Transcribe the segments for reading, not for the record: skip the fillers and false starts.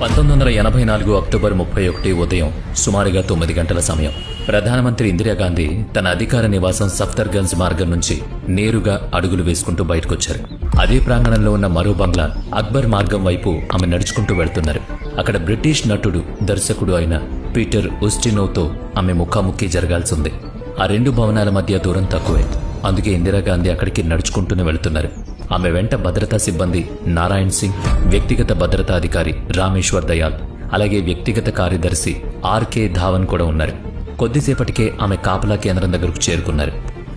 1984 October 31 ఉదయం సుమారుగా 9 గంటల సమయం. ప్రధానమంత్రి ఇందిరాగాంధీ తన అధికార నివాసం సఫ్దర్గంజ్ మార్గం నుంచి నేరుగా అడుగులు వేసుకుంటూ బయటకొచ్చారు. అదే ప్రాంగణంలో ఉన్న మరో బంగ్లా అక్బర్ మార్గం వైపు ఆమె నడుచుకుంటూ వెళ్తున్నారు. అక్కడ బ్రిటిష్ నటుడు, దర్శకుడు అయిన పీటర్ ఉస్టినోవ్తో ఆమె ముఖాముఖి జరగాల్సింది. ఆ రెండు భవనాల మధ్య దూరం తక్కువే. అందుకే ఇందిరాగాంధీ అక్కడికి నడుచుకుంటూనే వెళుతున్నారు. ఆమె వెంట భద్రతా సిబ్బంది నారాయణ్ సింగ్, వ్యక్తిగత భద్రతా అధికారి రామేశ్వర్ దయాల్, అలాగే వ్యక్తిగత కార్యదర్శి ఆర్కే ధావన్ కూడా ఉన్నారు. కొద్దిసేపటికే ఆమె కాపలా కేంద్రం దగ్గరకు చేరుకున్నారు.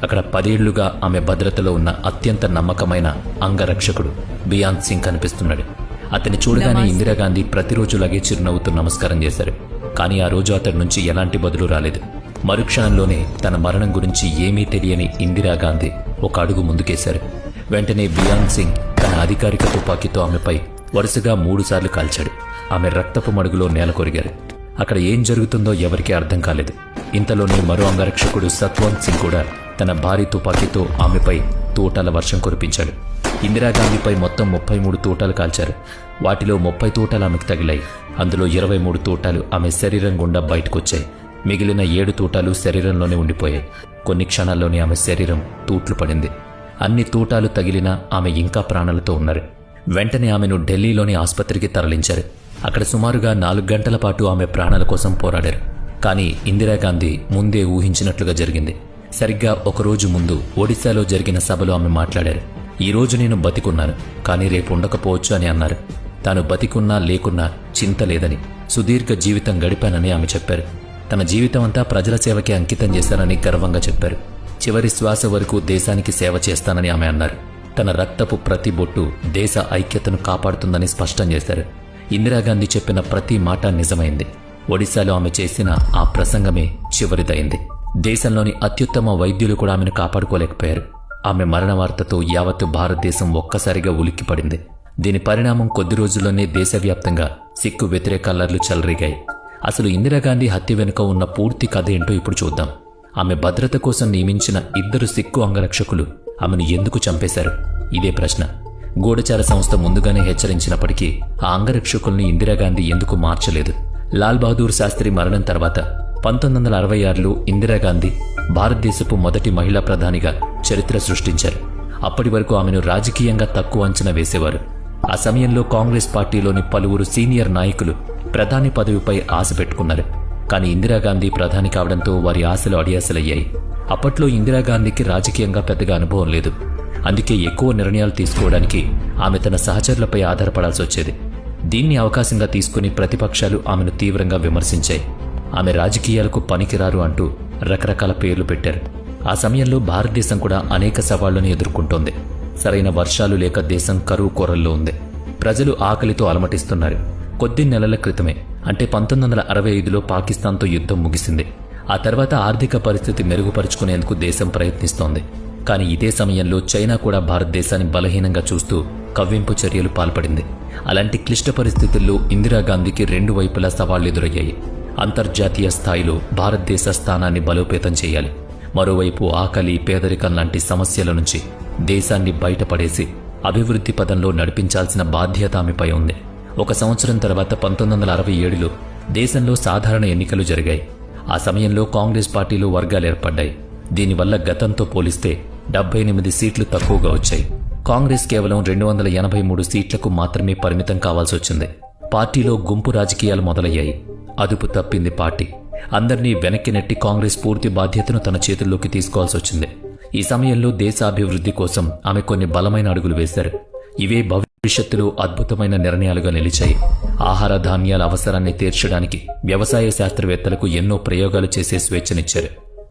అక్కడ 10 ఏళ్లుగా ఆమె భద్రతలో ఉన్న అత్యంత నమ్మకమైన అంగరక్షకుడు బియాన్ సింగ్ కనిపిస్తున్నాడు. అతన్ని చూడగానే ఇందిరాగాంధీ ప్రతిరోజులాగే చిరునవ్వుతూ నమస్కారం చేశారు. కానీ ఆ రోజు అతడి నుంచి ఎలాంటి బదులు రాలేదు. మరుక్షణంలోనే తన మరణం గురించి ఏమీ తెలియని ఇందిరాగాంధీ ఒక అడుగు ముందుకేశారు. వెంటనే బియాన్ సింగ్ తన అధికారిక తుపాకీతో ఆమెపై వరుసగా 3 సార్లు కాల్చాడు. ఆమె రక్తపు మడుగులో నేల కొరిగారు. అక్కడ ఏం జరుగుతుందో ఎవరికీ అర్థం కాలేదు. ఇంతలోనే మరో అంగరక్షకుడు సత్వంత్ సింగ్ కూడా తన భారీ తుపాకీతో ఆమెపై తూటాల వర్షం కురిపించాడు. ఇందిరాగాంధీపై మొత్తం 33 తూటాలు కాల్చారు. వాటిలో 30 తూటాలు ఆమెకు తగిలాయి. అందులో 23 తూటాలు ఆమె శరీరం గుండా బయటకొచ్చాయి. మిగిలిన 7 తూటాలు శరీరంలోనే ఉండిపోయాయి. కొన్ని క్షణాల్లోనే ఆమె శరీరం తూట్లు పడింది. అన్ని తూటాలు తగిలినా ఆమె ఇంకా ప్రాణాలతో ఉన్నారు. వెంటనే ఆమెను ఢిల్లీలోని ఆసుపత్రికి తరలించారు. అక్కడ సుమారుగా 4 గంటల పాటు ఆమె ప్రాణాల కోసం పోరాడారు. కానీ ఇందిరాగాంధీ ముందే ఊహించినట్లుగా జరిగింది. సరిగ్గా ఒకరోజు ముందు ఒడిశాలో జరిగిన సభలో ఆమె మాట్లాడారు. ఈ రోజు నేను బతికున్నాను, కానీ రేపు ఉండకపోవచ్చు అని అన్నారు. తాను బతికున్నా లేకున్నా చింత లేదని, సుదీర్ఘ జీవితం గడిపానని ఆమె చెప్పారు. తన జీవితం అంతా ప్రజల సేవకే అంకితం చేశానని గర్వంగా చెప్పారు. చివరి శ్వాస వరకు దేశానికి సేవ చేస్తానని ఆమె అన్నారు. తన రక్తపు ప్రతి బొట్టు దేశ ఐక్యతను కాపాడుతుందని స్పష్టం చేశారు. ఇందిరాగాంధీ చెప్పిన ప్రతి మాట నిజమైంది. ఒడిశాలో ఆమె చేసిన ఆ ప్రసంగమే చివరిదైంది. దేశంలోని అత్యుత్తమ వైద్యులు కూడా ఆమెను కాపాడుకోలేకపోయారు. ఆమె మరణ వార్తతో యావత్తు భారతదేశం ఒక్కసారిగా ఉలిక్కిపడింది. దీని పరిణామం కొద్ది రోజుల్లోనే దేశవ్యాప్తంగా సిక్కు వ్యతిరేక అల్లర్లు చెలరేగాయి. అసలు ఇందిరాగాంధీ హత్య వెనుక ఉన్న పూర్తి కథ ఏంటో ఇప్పుడు చూద్దాం. ఆమె భద్రత కోసం నియమించిన 2 సిక్కు అంగరక్షకులు ఆమెను ఎందుకు చంపేశారు? ఇదే ప్రశ్న. గూఢచార సంస్థ ముందుగానే హెచ్చరించినప్పటికీ ఆ అంగరక్షకుల్ని ఇందిరాగాంధీ ఎందుకు మార్చలేదు? లాల్ బహదూర్ శాస్త్రి మరణం తర్వాత 1966లో ఇందిరాగాంధీ భారతదేశపు మొదటి మహిళా ప్రధానిగా చరిత్ర సృష్టించారు. అప్పటి వరకు ఆమెను రాజకీయంగా తక్కువ అంచనా వేసేవారు. ఆ సమయంలో కాంగ్రెస్ పార్టీలోని పలువురు సీనియర్ నాయకులు ప్రధాని పదవిపై ఆశ పెట్టుకున్నారు. కానీ ఇందిరాగాంధీ ప్రధాని కావడంతో వారి ఆశలు అడియాసలయ్యాయి. అప్పట్లో ఇందిరాగాంధీకి రాజకీయంగా పెద్దగా అనుభవం లేదు. అందుకే ఎక్కువ నిర్ణయాలు తీసుకోవడానికి ఆమె తన సహచరులపై ఆధారపడాల్సి వచ్చేది. దీన్ని అవకాశంగా తీసుకుని ప్రతిపక్షాలు ఆమెను తీవ్రంగా విమర్శించాయి. ఆమె రాజకీయాలకు పనికిరారు అంటూ రకరకాల పేర్లు పెట్టారు. ఆ సమయంలో భారతదేశం కూడా అనేక సవాళ్లను ఎదుర్కొంటోంది. సరైన వర్షాలు లేక దేశం కరువు కోరల్లో ఉంది. ప్రజలు ఆకలితో అలమటిస్తున్నారు. కొద్ది నెలల క్రితమే అంటే 1965లో పాకిస్తాన్తో యుద్ధం ముగిసింది. ఆ తర్వాత ఆర్థిక పరిస్థితి మెరుగుపరుచుకునేందుకు దేశం ప్రయత్నిస్తోంది. కానీ ఇదే సమయంలో చైనా కూడా భారతదేశాన్ని బలహీనంగా చూస్తూ కవ్వింపు చర్యలు పాల్పడింది. అలాంటి క్లిష్ట పరిస్థితుల్లో ఇందిరాగాంధీకి 2 వైపులా సవాళ్లు ఎదురయ్యాయి. అంతర్జాతీయ స్థాయిలో భారతదేశ స్థానాన్ని బలోపేతం చేయాలి. మరోవైపు ఆకలి, పేదరికం లాంటి సమస్యల నుంచి దేశాన్ని బయటపడేసి అభివృద్ధి పదంలో నడిపించాల్సిన బాధ్యత ఆమెపై ఉంది. 1 సంవత్సరం తర్వాత 1967లో దేశంలో సాధారణ ఎన్నికలు జరిగాయి. ఆ సమయంలో కాంగ్రెస్ పార్టీలో వర్గాలు ఏర్పడ్డాయి. దీనివల్ల గతంతో పోలిస్తే 78 సీట్లు తక్కువగా వచ్చాయి. కాంగ్రెస్ కేవలం 283 సీట్లకు మాత్రమే పరిమితం కావాల్సి వచ్చింది. పార్టీలో గుంపు రాజకీయాలు మొదలయ్యాయి. అదుపు తప్పింది పార్టీ. అందర్నీ వెనక్కి నెట్టి కాంగ్రెస్ పూర్తి బాధ్యతను తన చేతుల్లోకి తీసుకోవాల్సి వచ్చింది. ఈ సమయంలో దేశాభివృద్ధి కోసం ఆమె కొన్ని బలమైన అడుగులు వేశారు. ఇవే భవిష్యత్తులో అద్భుతమైన నిర్ణయాలుగా నిలిచాయి. ఆహార ధాన్యాల అవసరాన్ని తీర్చడానికి వ్యవసాయ శాస్త్రవేత్తలకు ఎన్నో ప్రయోగాలు చేసే స్వేచ్ఛనిచ్చారు.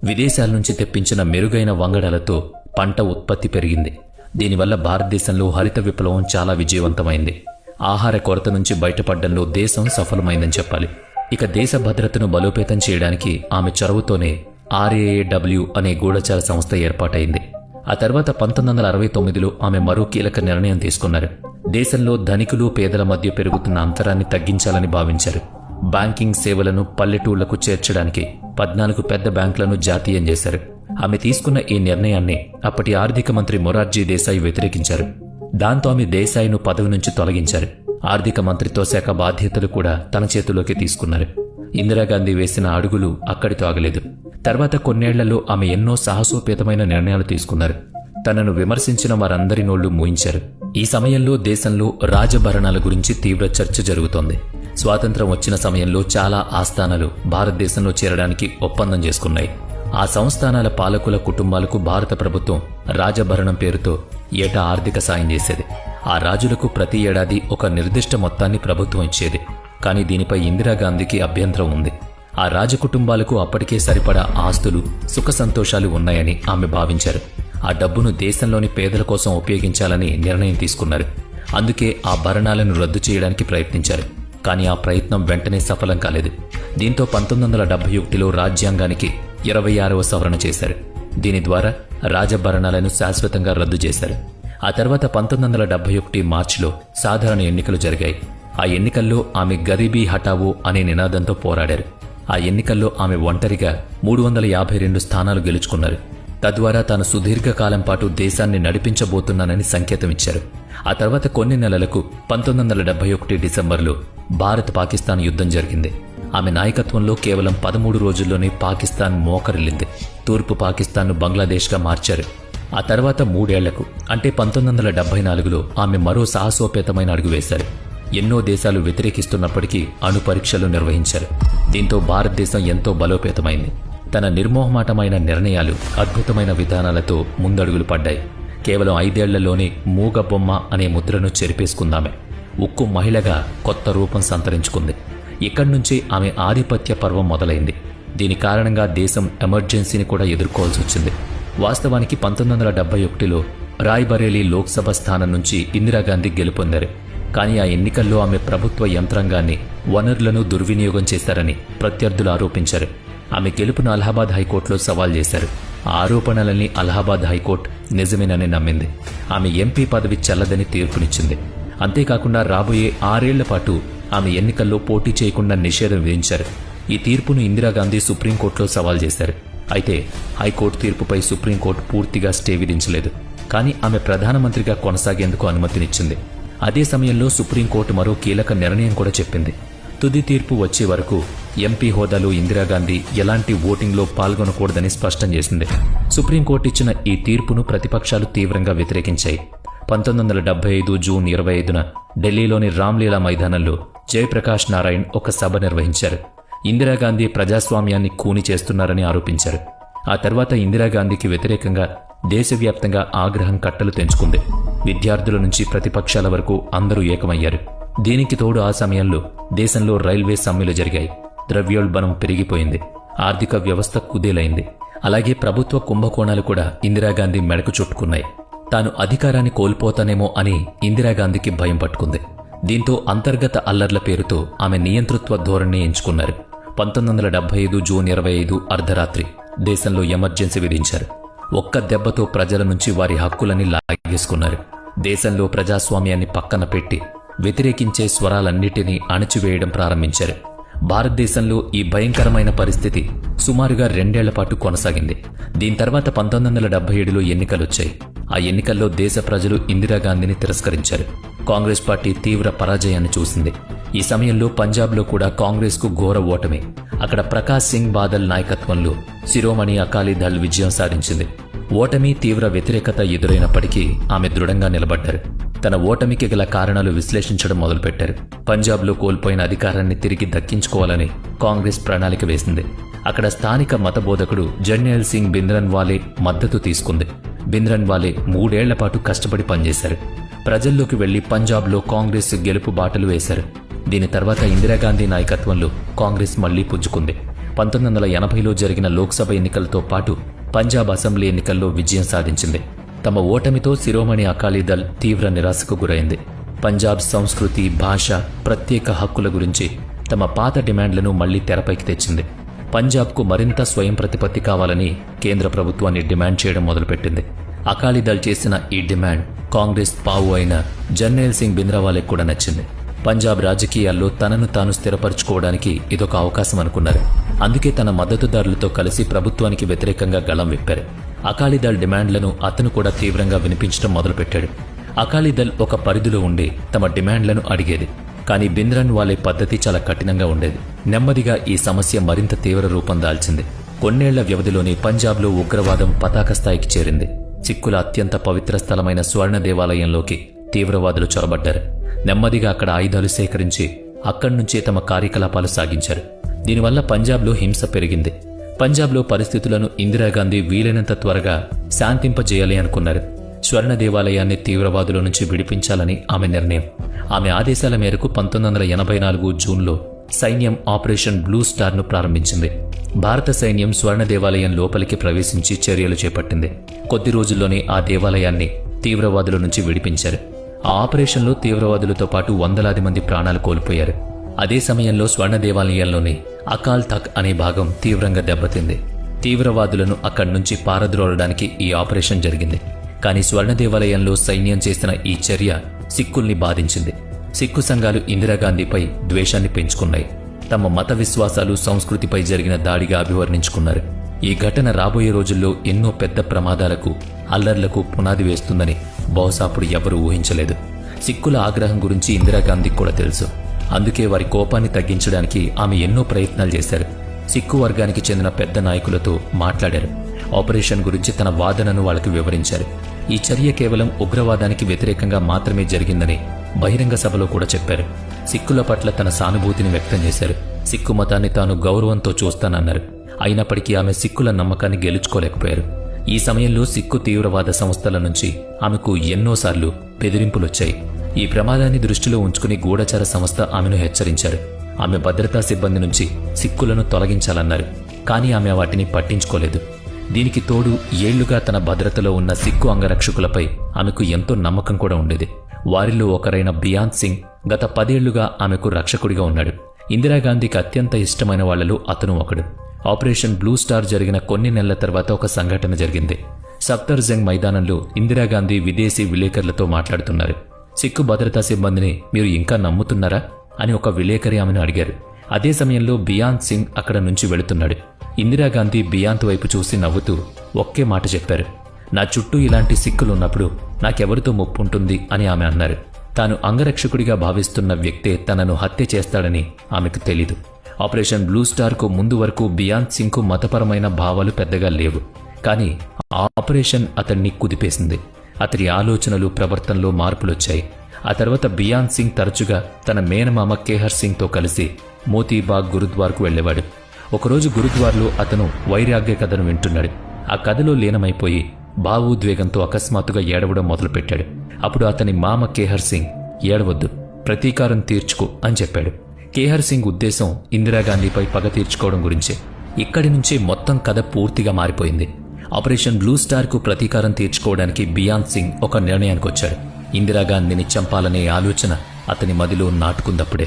విదేశాల నుంచి తెప్పించిన మెరుగైన వంగడాలతో పంట ఉత్పత్తి పెరిగింది. దీనివల్ల భారతదేశంలో హరిత విప్లవం చాలా విజయవంతమైంది. ఆహార కొరత నుంచి బయటపడడంలో దేశం సఫలమైందని చెప్పాలి. ఇక దేశ భద్రతను బలోపేతం చేయడానికి ఆమె చొరవతోనే RAAW అనే గూఢచార సంస్థ ఏర్పాటైంది. ఆ తర్వాత 1969లో ఆమె మరో కీలక నిర్ణయం తీసుకున్నారు. దేశంలో ధనికులు పేదల మధ్య పెరుగుతున్న అంతరాన్ని తగ్గించాలని భావించారు. బ్యాంకింగ్ సేవలను పల్లెటూళ్లకు చేర్చడానికి 14 పెద్ద బ్యాంకులను జాతీయం చేశారు. ఆమె తీసుకున్న ఈ నిర్ణయాన్ని అప్పటి ఆర్థిక మంత్రి మొరార్జీ దేశాయ్ వ్యతిరేకించారు. దాంతో ఆమె దేశాయ్ను పదవి నుంచి తొలగించారు. ఆర్థిక మంత్రిత్వ శాఖ బాధ్యతలు కూడా తన చేతిలోకి తీసుకున్నారు. ఇందిరాగాంధీ వేసిన అడుగులు అక్కడితో ఆగలేదు. తర్వాత కొన్నేళ్లలో ఆమె ఎన్నో సాహసోపేతమైన నిర్ణయాలు తీసుకున్నారు. తనను విమర్శించిన వారందరి నోళ్లు మూయించారు. ఈ సమయంలో దేశంలో రాజభరణాల గురించి తీవ్ర చర్చ జరుగుతోంది. స్వాతంత్ర్యం వచ్చిన సమయంలో చాలా ఆస్థానాలు భారతదేశంలో చేరడానికి ఒప్పందం చేసుకున్నాయి. ఆ సంస్థానాల పాలకుల కుటుంబాలకు భారత ప్రభుత్వం రాజభరణం పేరుతో ఏటా ఆర్థిక సాయం చేసేది. ఆ రాజులకు ప్రతి ఏడాది ఒక నిర్దిష్ట మొత్తాన్ని ప్రభుత్వం ఇచ్చేది. కానీ దీనిపై ఇందిరాగాంధీకి అభ్యంతరం ఉంది. ఆ రాజకుటుంబాలకు అప్పటికే సరిపడా ఆస్తులు, సుఖ సంతోషాలు ఉన్నాయని ఆమె భావించారు. ఆ డబ్బును దేశంలోని పేదల కోసం ఉపయోగించాలని నిర్ణయం తీసుకున్నారు. అందుకే ఆ భరణాలను రద్దు చేయడానికి ప్రయత్నించారు. కానీ ఆ ప్రయత్నం వెంటనే సఫలం కాలేదు. దీంతో 1971లో రాజ్యాంగానికి 26వ సవరణ చేశారు. దీని ద్వారా రాజభరణాలను శాశ్వతంగా రద్దు చేశారు. ఆ తర్వాత 1971 మార్చిలో సాధారణ ఎన్నికలు జరిగాయి. ఆ ఎన్నికల్లో ఆమె గరీబీ హఠావో అనే నినాదంతో పోరాడారు. ఆ ఎన్నికల్లో ఆమె ఒంటరిగా 352 స్థానాలు గెలుచుకున్నారు. తద్వారా తాను సుదీర్ఘకాలం పాటు దేశాన్ని నడిపించబోతున్నానని సంకేతమిచ్చారు. ఆ తర్వాత కొన్ని నెలలకు 1971 డిసెంబర్లో భారత్ పాకిస్తాన్ యుద్ధం జరిగింది. ఆమె నాయకత్వంలో కేవలం 13 రోజుల్లోనే పాకిస్తాన్ మోకరిల్లింది. తూర్పు పాకిస్తాన్ను బంగ్లాదేశ్గా మార్చారు. ఆ తర్వాత 3 ఏళ్లకు అంటే 1974లో ఆమె మరో సాహసోపేతమైన అడుగు వేశారు. ఎన్నో దేశాలు వ్యతిరేకిస్తున్నప్పటికీ అణు పరీక్షలు నిర్వహించారు. దీంతో భారతదేశం ఎంతో బలోపేతమైంది. తన నిర్మోహమాటమైన నిర్ణయాలు, అద్భుతమైన విధానాలతో ముందడుగులు పడ్డాయి. కేవలం 5 ఏళ్లలోనే మూగ బొమ్మ అనే ముద్రను చెరిపేసుకుందామె. ఉక్కు మహిళగా కొత్త రూపం సంతరించుకుంది. ఇక్కడి నుంచే ఆమె ఆధిపత్య పర్వం మొదలైంది. దీని కారణంగా దేశం ఎమర్జెన్సీని కూడా ఎదుర్కోవాల్సి వచ్చింది. వాస్తవానికి 1971లో రాయ్బరేలీ లోక్సభ స్థానం నుంచి ఇందిరాగాంధీ గెలుపొందారు. కానీ ఆ ఎన్నికల్లో ఆమె ప్రభుత్వ యంత్రాంగాన్ని, వనరులను దుర్వినియోగం చేశారని ప్రత్యర్థులు ఆరోపించారు. ఆమె గెలుపును అలహాబాద్ హైకోర్టులో సవాల్ చేశారు. ఆ ఆరోపణలన్నీ అలహాబాద్ హైకోర్టు నిజమేనని నమ్మింది. ఆమె ఎంపీ పదవి చెల్లదని తీర్పునిచ్చింది. అంతేకాకుండా రాబోయే 6 ఏళ్ల పాటు ఆమె ఎన్నికల్లో పోటీ చేయకుండా నిషేధం విధించారు. ఈ తీర్పును ఇందిరాగాంధీ సుప్రీంకోర్టులో సవాల్ చేశారు. అయితే హైకోర్టు తీర్పుపై సుప్రీంకోర్టు పూర్తిగా స్టే విధించలేదు. కానీ ఆమె ప్రధానమంత్రిగా కొనసాగేందుకు అనుమతినిచ్చింది. అదే సమయంలో సుప్రీంకోర్టు మరో కీలక నిర్ణయం కూడా చెప్పింది. తుది తీర్పు వచ్చే వరకు ఎంపీ హోదాలో ఇందిరాగాంధీ ఎలాంటి ఓటింగ్లో పాల్గొనకూడదని స్పష్టం చేసింది. సుప్రీంకోర్టు ఇచ్చిన ఈ తీర్పును ప్రతిపక్షాలు తీవ్రంగా వ్యతిరేకించాయి. 1975 జూన్ 25న ఢిల్లీలోని రామ్లీలా మైదానంలో జయప్రకాష్ నారాయణ్ ఒక సభ నిర్వహించారు. ఇందిరాగాంధీ ప్రజాస్వామ్యాన్ని ఖూనీ చేస్తున్నారని ఆరోపించారు. ఆ తర్వాత ఇందిరాగాంధీకి వ్యతిరేకంగా దేశవ్యాప్తంగా ఆగ్రహం కట్టలు తెంచుకుంది. విద్యార్థుల నుంచి ప్రతిపక్షాల వరకు అందరూ ఏకమయ్యారు. దీనికి తోడు ఆ సమయంలో దేశంలో రైల్వే సమ్మెలు జరిగాయి. ద్రవ్యోల్బణం పెరిగిపోయింది. ఆర్థిక వ్యవస్థ కుదేలైంది. అలాగే ప్రభుత్వ కుంభకోణాలు కూడా ఇందిరాగాంధీ మెడకు చుట్టుకున్నాయి. తాను అధికారాన్ని కోల్పోతానేమో అని ఇందిరాగాంధీకి భయం పట్టుకుంది. దీంతో అంతర్గత అల్లర్ల పేరుతో ఆమె నియంతృత్వ ధోరణిని ఎంచుకున్నారు. 1975 జూన్ 25 అర్ధరాత్రి దేశంలో ఎమర్జెన్సీ విధించారు. ఒక్క దెబ్బతో ప్రజల నుంచి వారి హక్కులని లాగేసుకున్నారు. దేశంలో ప్రజాస్వామ్యాన్ని పక్కన పెట్టి వ్యతిరేకించే స్వరాలన్నిటినీ అణచివేయడం ప్రారంభించారు. భారతదేశంలో ఈ భయంకరమైన పరిస్థితి సుమారుగా 2 ఏళ్ల పాటు కొనసాగింది. దీని తర్వాత 1977లో ఎన్నికలొచ్చాయి. ఆ ఎన్నికల్లో దేశ ప్రజలు ఇందిరాగాంధీని తిరస్కరించారు. కాంగ్రెస్ పార్టీ తీవ్ర పరాజయాన్ని చూసింది. ఈ సమయంలో పంజాబ్లో కూడా కాంగ్రెస్కు ఘోర ఓటమి. అక్కడ ప్రకాష్ సింగ్ బాదల్ నాయకత్వంలో శిరోమణి అకాలీదళ్ విజయం సాధించింది. ఓటమి, తీవ్ర వ్యతిరేకత ఎదురైనప్పటికీ ఆమె దృఢంగా నిలబడ్డారు. తన ఓటమికి గల కారణాలు విశ్లేషించడం మొదలుపెట్టారు. పంజాబ్లో కోల్పోయిన అధికారాన్ని తిరిగి దక్కించుకోవాలని కాంగ్రెస్ ప్రణాళిక వేసింది. అక్కడ స్థానిక మతబోధకుడు జర్నైల్ సింగ్ భింద్రన్వాలే మద్దతు తీసుకుంది. భింద్రన్వాలే 3 ఏళ్ల పాటు కష్టపడి పనిచేశారు. ప్రజల్లోకి వెళ్లి పంజాబ్లో కాంగ్రెస్ గెలుపు బాటలు వేశారు. దీని తర్వాత ఇందిరాగాంధీ నాయకత్వంలో కాంగ్రెస్ మళ్లీ పుంజుకుంది. 1980లో జరిగిన లోక్సభ ఎన్నికలతో పాటు పంజాబ్ అసెంబ్లీ ఎన్నికల్లో విజయం సాధించింది. తమ ఓటమితో శిరోమణి అకాలీదళ్ తీవ్ర నిరాశకు గురైంది. పంజాబ్ సంస్కృతి, భాష, ప్రత్యేక హక్కుల గురించి తమ పాత డిమాండ్లను మళ్లీ తెరపైకి తెచ్చింది. పంజాబ్కు మరింత స్వయం ప్రతిపత్తి కావాలని కేంద్ర ప్రభుత్వాన్ని డిమాండ్ చేయడం మొదలుపెట్టింది. అకాలీదళ్ చేసిన ఈ డిమాండ్ కాంగ్రెస్ పావు అయిన జర్నైల్ సింగ్ భింద్రన్వాలేకు కూడా నచ్చింది. పంజాబ్ రాజకీయాల్లో తనను తాను స్థిరపరచుకోవడానికి ఇదొక అవకాశం అనుకున్నారు. అందుకే తన మద్దతుదారులతో కలిసి ప్రభుత్వానికి వ్యతిరేకంగా గళం విప్పారు. అకాలీదళ్ డిమాండ్లను అతను కూడా తీవ్రంగా వినిపించడం మొదలుపెట్టాడు. అకాలీదళ్ ఒక పరిధిలో ఉండి తమ డిమాండ్లను అడిగేది. కానీ భింద్రన్ వాలే పద్ధతి చాలా కఠినంగా ఉండేది. నెమ్మదిగా ఈ సమస్య మరింత తీవ్ర రూపం దాల్చింది. కొన్నేళ్ల వ్యవధిలోనే పంజాబ్లో ఉగ్రవాదం పతాక స్థాయికి చేరింది. సిక్కుల అత్యంత పవిత్ర స్థలమైన స్వర్ణ దేవాలయంలోకి తీవ్రవాదులు చొరబడ్డారు. నెమ్మదిగా అక్కడ ఆయుధాలు సేకరించి అక్కడ్నుంచే తమ కార్యకలాపాలు సాగించారు. దీనివల్ల పంజాబ్లో హింస పెరిగింది. పంజాబ్లో పరిస్థితులను ఇందిరాగాంధీ వీలైనంత త్వరగా శాంతింపజేయాలి అనుకున్నారు. స్వర్ణ దేవాలయాన్ని తీవ్రవాదుల నుంచి విడిపించాలని ఆమె నిర్ణయం. ఆమె ఆదేశాల మేరకు 1984 జూన్లో సైన్యం ఆపరేషన్ బ్లూ స్టార్ను ప్రారంభించింది. భారత సైన్యం స్వర్ణ దేవాలయం లోపలికి ప్రవేశించి చర్యలు చేపట్టింది. కొద్ది రోజుల్లోనే ఆ దేవాలయాన్ని తీవ్రవాదుల నుంచి విడిపించారు. ఆ ఆపరేషన్లో తీవ్రవాదులతో పాటు వందలాది మంది ప్రాణాలు కోల్పోయారు. అదే సమయంలో స్వర్ణ దేవాలయంలోని అకాల్ తక్ అనే భాగం తీవ్రంగా దెబ్బతింది. తీవ్రవాదులను అక్కడి నుంచి పారద్రోలడానికి ఈ ఆపరేషన్ జరిగింది. కానీ స్వర్ణ దేవాలయంలో సైన్యం చేసిన ఈ చర్య సిక్కుల్ని బాధించింది. సిక్కు సంఘాలు ఇందిరాగాంధీపై ద్వేషాన్ని పెంచుకున్నాయి. తమ మత విశ్వాసాలు, సంస్కృతిపై జరిగిన దాడిగా అభివర్ణించుకున్నారు. ఈ ఘటన రాబోయే రోజుల్లో ఎన్నో పెద్ద ప్రమాదాలకు, అల్లర్లకు పునాది వేస్తుందని బహుశా అప్పుడు ఎవరూ ఊహించలేదు. సిక్కుల ఆగ్రహం గురించి ఇందిరాగాంధీకి కూడా తెలుసు. అందుకే వారి కోపాన్ని తగ్గించడానికి ఆమె ఎన్నో ప్రయత్నాలు చేశారు. సిక్కు వర్గానికి చెందిన పెద్ద నాయకులతో మాట్లాడారు. ఆపరేషన్ గురించి తన వాదనను వాళ్ళకి వివరించారు. ఈ చర్య కేవలం ఉగ్రవాదానికి వ్యతిరేకంగా మాత్రమే జరిగిందని బహిరంగ సభలో కూడా చెప్పారు. సిక్కుల పట్ల తన సానుభూతిని వ్యక్తం చేశారు. సిక్కు మతాన్ని తాను గౌరవంతో చూస్తానన్నారు. అయినప్పటికీ ఆమె సిక్కుల నమ్మకాన్ని గెలుచుకోలేకపోయారు. ఈ సమయంలో సిక్కు తీవ్రవాద సంస్థల నుంచి ఆమెకు ఎన్నోసార్లు బెదిరింపులొచ్చాయి. ఈ ప్రమాదాన్ని దృష్టిలో ఉంచుకుని గూఢచార సంస్థ ఆమెను హెచ్చరించారు. ఆమె భద్రతా సిబ్బంది నుంచి సిక్కులను తొలగించాలన్నారు. కానీ ఆమె వాటిని పట్టించుకోలేదు. దీనికి తోడు ఏళ్లుగా తన భద్రతలో ఉన్న సిక్కు అంగరక్షకులపై ఆమెకు ఎంతో నమ్మకం కూడా ఉండేది. వారిలో ఒకరైన బియాన్ సింగ్ గత 10 ఏళ్లుగా ఆమెకు రక్షకుడిగా ఉన్నాడు. ఇందిరాగాంధీకి అత్యంత ఇష్టమైన వాళ్లలో అతను ఒకడు. ఆపరేషన్ బ్లూ స్టార్ జరిగిన కొన్ని నెలల తర్వాత ఒక సంఘటన జరిగింది. సఫ్దర్జంగ్ మైదానంలో ఇందిరాగాంధీ విదేశీ విలేకరులతో మాట్లాడుతున్నారు. సిక్కు భద్రతా సిబ్బందిని మీరు ఇంకా నమ్ముతున్నారా అని ఒక విలేకరి ఆమెను అడిగారు. అదే సమయంలో బియాంత్ సింగ్ అక్కడ నుంచి వెళుతున్నాడు. ఇందిరాగాంధీ బియాంత్ వైపు చూసి నవ్వుతూ ఒకే మాట చెప్పారు. నా చుట్టూ ఇలాంటి సిక్కులున్నప్పుడు నాకెవరితో ముప్పుంటుంది అని ఆమె అన్నారు. తాను అంగరక్షకుడిగా భావిస్తున్న వ్యక్తే తనను హత్య చేస్తాడని ఆమెకు తెలీదు. ఆపరేషన్ బ్లూ స్టార్కు ముందు వరకు బియాంత్ సింగ్కు మతపరమైన భావాలు పెద్దగా లేవు. కానీ ఆ ఆపరేషన్ అతన్ని కుదిపేసింది. అతని ఆలోచనలు, ప్రవర్తనలో మార్పులొచ్చాయి. ఆ తర్వాత బియాంత్ సింగ్ తరచుగా తన మేనమామ కేహర్ సింగ్తో కలిసి మోతీబాగ్ గురుద్వార్కు వెళ్లేవాడు. ఒకరోజు గురుద్వార్లో అతను వైరాగ్య కథను వింటున్నాడు. ఆ కథలో లీనమైపోయి భావోద్వేగంతో అకస్మాత్తుగా ఏడవడం మొదలుపెట్టాడు. అప్పుడు అతని మామ కేహర్ సింగ్ ఏడవద్దు, ప్రతీకారం తీర్చుకో అని చెప్పాడు. కేహర్ సింగ్ ఉద్దేశం ఇందిరాగాంధీపై పగ తీర్చుకోవడం గురించే. ఇక్కడి నుంచే మొత్తం కథ పూర్తిగా మారిపోయింది. ఆపరేషన్ బ్లూ స్టార్కు ప్రతీకారం తీర్చుకోవడానికి బియాంత్ సింగ్ ఒక నిర్ణయానికొచ్చాడు. ఇందిరాగాంధీని చంపాలనే ఆలోచన అతని మదిలో నాటుకుందప్పుడే.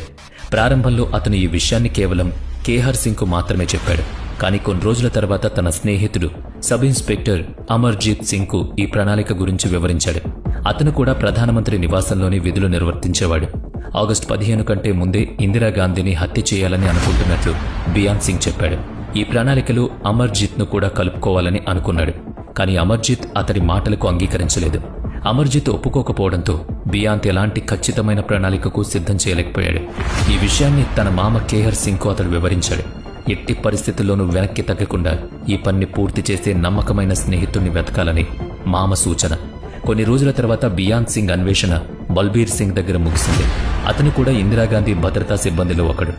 ప్రారంభంలో అతను ఈ విషయాన్ని కేవలం కేహర్ సింగ్కు మాత్రమే చెప్పాడు. కానీ కొన్ని రోజుల తర్వాత తన స్నేహితుడు సబ్ ఇన్స్పెక్టర్ అమర్జీత్ సింగ్కు ఈ ప్రణాళిక గురించి వివరించాడు. అతను కూడా ప్రధానమంత్రి నివాసంలోని విధులు నిర్వర్తించేవాడు. ఆగస్టు 15 కంటే ముందే ఇందిరాగాంధీని హత్య చేయాలని అనుకుంటున్నట్లు బియాంత్ సింగ్ చెప్పాడు. ఈ ప్రణాళికలో అమర్జీత్ను కూడా కలుపుకోవాలని అనుకున్నాడు. కానీ అమర్జీత్ అతడి మాటలకు అంగీకరించలేదు. అమర్జీత్ ఒప్పుకోకపోవడంతో బియాంత్ ఎలాంటి ఖచ్చితమైన ప్రణాళికకు సిద్ధం చేయలేకపోయాడు. ఈ విషయాన్ని తన మామ కేహర్ సింగ్కు అతడు వివరించాడు. ఎట్టి పరిస్థితుల్లోనూ వెనక్కి తగ్గకుండా ఈ పని పూర్తి చేసే నమ్మకమైన స్నేహితుణ్ణి వెతకాలని మామ సూచన. కొన్ని రోజుల తర్వాత బియాంత్ సింగ్ అన్వేషణ బల్బీర్ సింగ్ దగ్గర ముగిసింది. అతను కూడా ఇందిరాగాంధీ భద్రతా సిబ్బందిలో ఒకడు.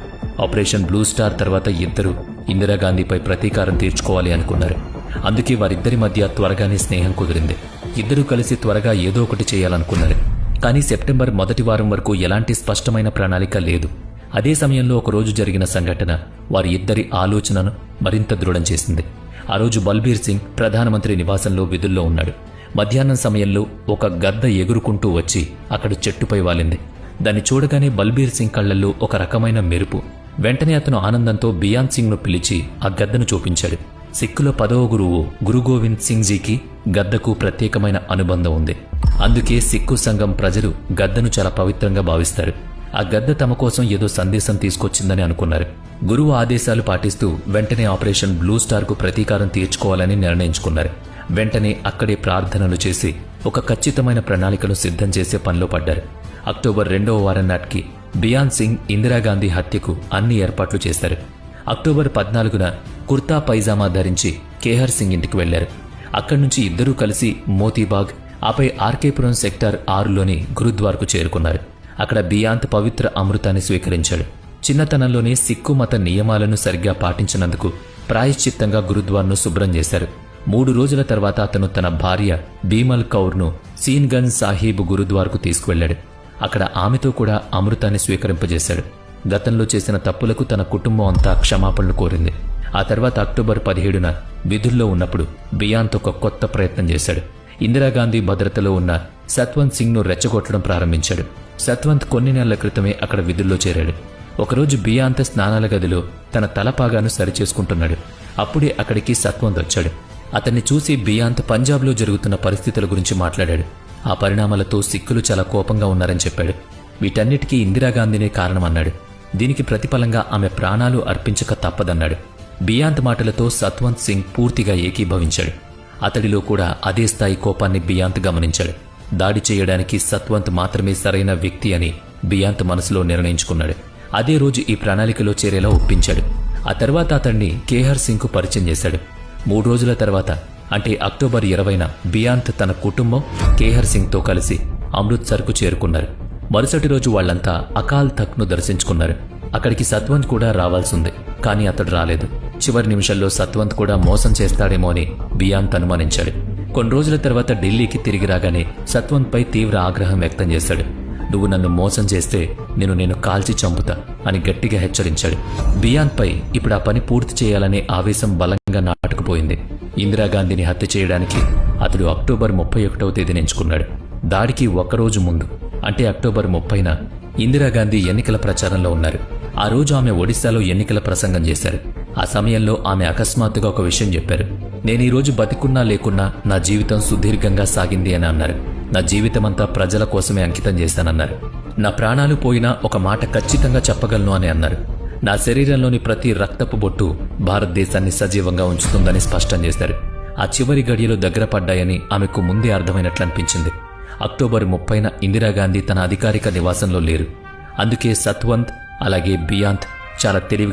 ఆపరేషన్ బ్లూ స్టార్ తర్వాత ఇద్దరు ఇందిరాగాంధీపై ప్రతీకారం తీర్చుకోవాలి అనుకున్నారు. అందుకే వారిద్దరి మధ్య త్వరగానే స్నేహం కుదిరింది. ఇద్దరూ కలిసి త్వరగా ఏదో ఒకటి చేయాలనుకున్నారు. కానీ సెప్టెంబర్ మొదటి వారం వరకు ఎలాంటి స్పష్టమైన ప్రణాళిక లేదు. అదే సమయంలో ఒకరోజు జరిగిన సంఘటన వారి ఇద్దరి ఆలోచనను మరింత దృఢం చేసింది. ఆ రోజు బల్బీర్ సింగ్ ప్రధానమంత్రి నివాసంలో విధుల్లో ఉన్నాడు. మధ్యాహ్నం సమయంలో ఒక గద్ద ఎగురుకుంటూ వచ్చి అక్కడ చెట్టుపై వాలింది. దాన్ని చూడగానే బల్బీర్ సింగ్ కళ్లల్లో ఒక రకమైన మెరుపు. వెంటనే అతను ఆనందంతో బియాంత్ సింగ్ను పిలిచి ఆ గద్దను చూపించాడు. సిక్కుల 10వ గురువు గురు గోవింద్ సింగ్ జీకి గద్దకు ప్రత్యేకమైన అనుబంధం ఉంది. అందుకే సిక్కు సంఘం ప్రజలు గద్దను చాలా పవిత్రంగా భావిస్తారు. ఆ గద్ద తమ కోసం ఏదో సందేశం తీసుకొచ్చిందని అనుకున్నారు. గురువు ఆదేశాలు పాటిస్తూ వెంటనే ఆపరేషన్ బ్లూ స్టార్కు ప్రతీకారం తీర్చుకోవాలని నిర్ణయించుకున్నారు. వెంటనే అక్కడే ప్రార్థనలు చేసి ఒక ఖచ్చితమైన ప్రణాళికను సిద్ధం చేసే పనిలో పడ్డారు. అక్టోబర్ 2వ వారం నాటికి బియాన్ సింగ్ ఇందిరాగాంధీ హత్యకు అన్ని ఏర్పాట్లు చేశారు. అక్టోబర్ 14న కుర్తా పైజామా ధరించి కేహర్ సింగ్ ఇంటికి వెళ్లారు. అక్కడి నుంచి ఇద్దరూ కలిసి మోతీబాగ్, ఆపై ఆర్కేపురం సెక్టార్ 6లోని గురుద్వార్కు చేరుకున్నారు. అక్కడ బియాంత్ పవిత్ర అమృతాన్ని స్వీకరించాడు. చిన్నతనంలోనే సిక్కు మత నియమాలను సరిగ్గా పాటించినందుకు ప్రాయశ్చిత్తంగా గురుద్వార్ను శుభ్రం చేశారు. 3 రోజుల తర్వాత అతను తన భార్య బీమల్ కౌర్ను సీన్గంజ్ సాహీబ్ గురుద్వార్కు తీసుకువెళ్లాడు. అక్కడ ఆమెతో కూడా అమృతాన్ని స్వీకరింపజేశాడు. గతంలో చేసిన తప్పులకు తన కుటుంబం అంతా క్షమాపణలు కోరింది. ఆ తర్వాత అక్టోబర్ 17న విధుల్లో ఉన్నప్పుడు బియాంత్ ఒక కొత్త ప్రయత్నం చేశాడు. ఇందిరాగాంధీ భద్రతలో ఉన్న సత్వంత్ సింగ్ను రెచ్చగొట్టడం ప్రారంభించాడు. సత్వంత్ కొన్ని నెలల క్రితమే అక్కడ విధుల్లో చేరాడు. ఒకరోజు బియాంత్ స్నానాల గదిలో తన తలపాగాను సరిచేసుకుంటున్నాడు. అప్పుడే అక్కడికి సత్వంత్ వచ్చాడు. అతన్ని చూసి బియాంత్ పంజాబ్లో జరుగుతున్న పరిస్థితుల గురించి మాట్లాడాడు. ఆ పరిణామాలతో సిక్కులు చాలా కోపంగా ఉన్నారని చెప్పాడు. వీటన్నిటికీ ఇందిరాగాంధీనే కారణమన్నాడు. దీనికి ప్రతిఫలంగా ఆమె ప్రాణాలు అర్పించక తప్పదన్నాడు. బియాంత్ మాటలతో సత్వంత్ సింగ్ పూర్తిగా ఏకీభవించాడు. అతడిలో కూడా అదే స్థాయి కోపాన్ని బియాంత్ గమనించాడు. దాడి చేయడానికి సత్వంత్ మాత్రమే సరైన వ్యక్తి అని బియాంత్ మనసులో నిర్ణయించుకున్నాడు. అదే రోజు ఈ ప్రణాళికలో చేరేలా ఒప్పించాడు. ఆ తర్వాత అతన్ని కేహర్ సింగ్కు పరిచయం చేశాడు. 3 రోజుల తర్వాత అంటే అక్టోబర్ 20న బియాంత్ తన కుటుంబం కేహర్ సింగ్తో కలిసి అమృత్సర్కు చేరుకున్నారు. మరుసటి రోజు వాళ్లంతా అకాల్ తఖ్ట్ను దర్శించుకున్నారు. అక్కడికి సత్వంత్ కూడా రావాల్సింది, కానీ అతడు రాలేదు. చివరి నిమిషంలో సత్వంత్ కూడా మోసం చేస్తాడేమో అని బియాంత్ అనుమానించాడు. కొన్ని రోజుల తర్వాత ఢిల్లీకి తిరిగి రాగానే సత్వంత్పై తీవ్ర ఆగ్రహం వ్యక్తం చేశాడు. నువ్వు నన్ను మోసం చేస్తే నేను కాల్చి చంపుతా అని గట్టిగా హెచ్చరించాడు. బియాంత్పై ఇప్పుడు ఆ పని పూర్తి చేయాలనే ఆవేశం బలంగా నాటుకుపోయింది. ఇందిరాగాంధీని హత్య చేయడానికి అతడు అక్టోబర్ 31వ తేదీని ఎంచుకున్నాడు. దాడికి ఒక్కరోజు ముందు అంటే అక్టోబర్ 30న ఇందిరాగాంధీ ఎన్నికల ప్రచారంలో ఉన్నారు. ఆ రోజు ఆమె ఒడిశాలో ఎన్నికల ప్రసంగం చేశారు. ఆ సమయంలో ఆమె అకస్మాత్తుగా ఒక విషయం చెప్పారు. నేను ఈ రోజు బతికున్నా లేకున్నా నా జీవితం సుదీర్ఘంగా సాగింది అని అన్నారు. నా జీవితమంతా ప్రజల కోసమే అంకితం చేశానన్నారు. నా ప్రాణాలు పోయినా ఒక మాట ఖచ్చితంగా చెప్పగలను అని అన్నారు. నా శరీరంలోని ప్రతి రక్తపు బొట్టు భారతదేశాన్ని సజీవంగా ఉంచుతుందని స్పష్టం చేశారు. ఆ చివరి గడియలు దగ్గర పడ్డాయని ఆమెకు ముందే అర్థమైనట్లు అనిపించింది. అక్టోబర్ 30న ఇందిరాగాంధీ తన అధికారిక నివాసంలో లేరు. అందుకే సత్వంత్ అలాగే బియాంత్ చాలా తెలివిగా